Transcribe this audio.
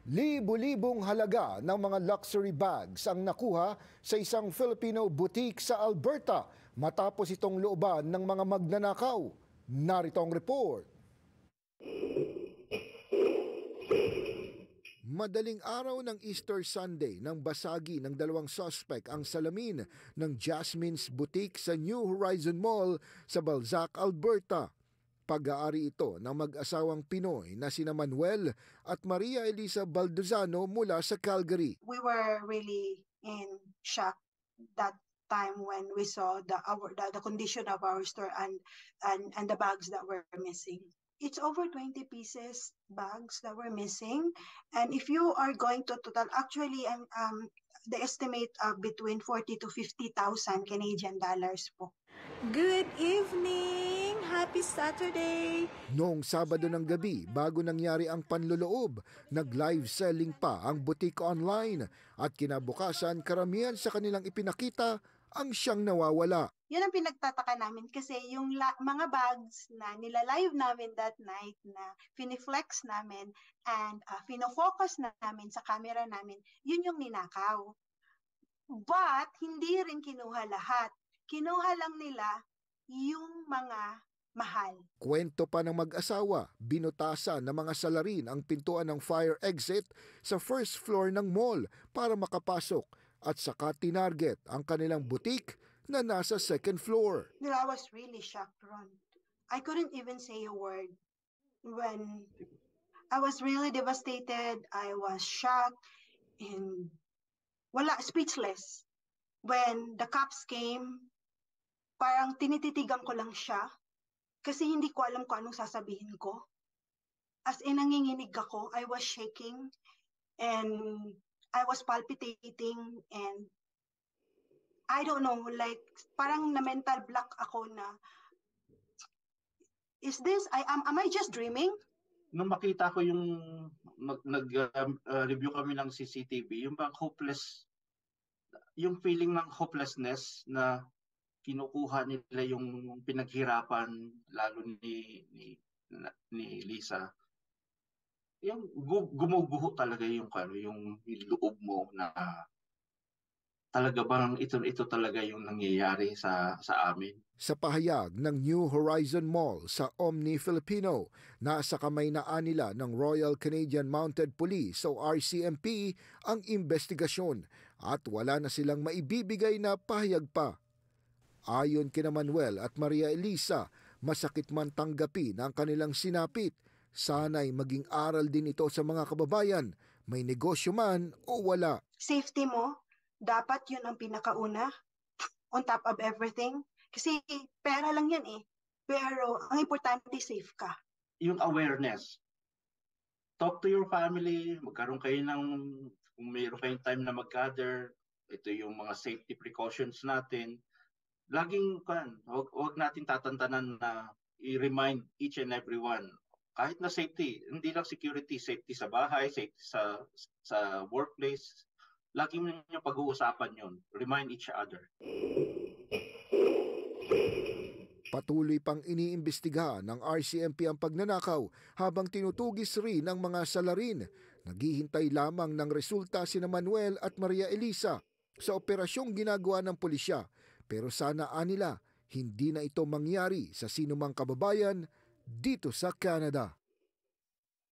Libo-libong halaga ng mga luxury bags ang nakuha sa isang Filipino boutique sa Alberta matapos itong looban ng mga magnanakaw. Narito ang report. Madaling araw ng Easter Sunday nang basagi ng dalawang suspect ang salamin ng Jasmine's Boutique sa New Horizon Mall sa Balzac, Alberta. Pag-aari ito ng mag-asawang Pinoy na sina Manuel at Maria Elisa Baldozano mula sa Calgary. We were really in shock that time when we saw the condition of our store and the bags that were missing. It's over 20 pieces bags that were missing, and if you are going to total, actually the estimate between 40 to 50,000 Canadian dollars po. Good evening! Happy Saturday! Noong Sabado ng gabi, bago nangyari ang panloloob, nag-live selling pa ang boutique online at kinabukasan karamihan sa kanilang ipinakita ang siyang nawawala. Yun ang pinagtataka namin kasi yung mga bags na nilalive namin that night na finiflex namin and finofocus namin sa camera namin, yun yung ninakaw. But hindi rin kinuha lahat. Kinuha lang nila yung mga mahal. Kwento pa ng mag-asawa, binutasan ng mga salarin ang pintuan ng fire exit sa first floor ng mall para makapasok at saka tinarget ang kanilang boutique na nasa second floor. I was really shocked, Ron. I couldn't even say a word. When I was really devastated, I was shocked and speechless. When the cops came, parang tinititigan ko lang siya kasi hindi ko alam kung anong sasabihin ko. As in, nanginginig ako, I was shaking and I was palpitating and I don't know, like parang na mental block ako na am I just dreaming? Nung makita ko yung nag-review kami ng CCTV, yung bang hopeless, yung feeling ng hopelessness na kinukuha nila yung pinaghirapan lalo ni Lisa. Yung gumuguho talaga yung loob mo na talaga bang ito talaga yung nangyayari sa amin. Sa pahayag ng New Horizon Mall sa Omni Filipino, nasa kamay na nila ng Royal Canadian Mounted Police o RCMP ang investigasyon at wala na silang maibibigay na pahayag pa. Ayon kina Manuel at Maria Elisa, masakit man tanggapin ang kanilang sinapit. Sana'y maging aral din ito sa mga kababayan, may negosyo man o wala. Safety mo, dapat yun ang pinakauna, on top of everything. Kasi pera lang yan eh. Pero ang importante, safe ka. Yung awareness. Talk to your family, magkaroon kayo kung mayroon kayong time na mag-gather, ito yung mga safety precautions natin. Laging huwag natin tatantanan na i-remind each and every one. Kahit na safety, hindi lang security, safety sa bahay, safety sa workplace. Laging yung pag-uusapan yun. Remind each other. Patuloy pang iniimbestigahan ng RCMP ang pagnanakaw habang tinutugis rin ang mga salarin. Naghihintay lamang ng resulta sina Manuel at Maria Elisa sa operasyong ginagawa ng pulisya. Pero sana nila hindi na ito mangyari sa sinumang kababayan dito sa Canada.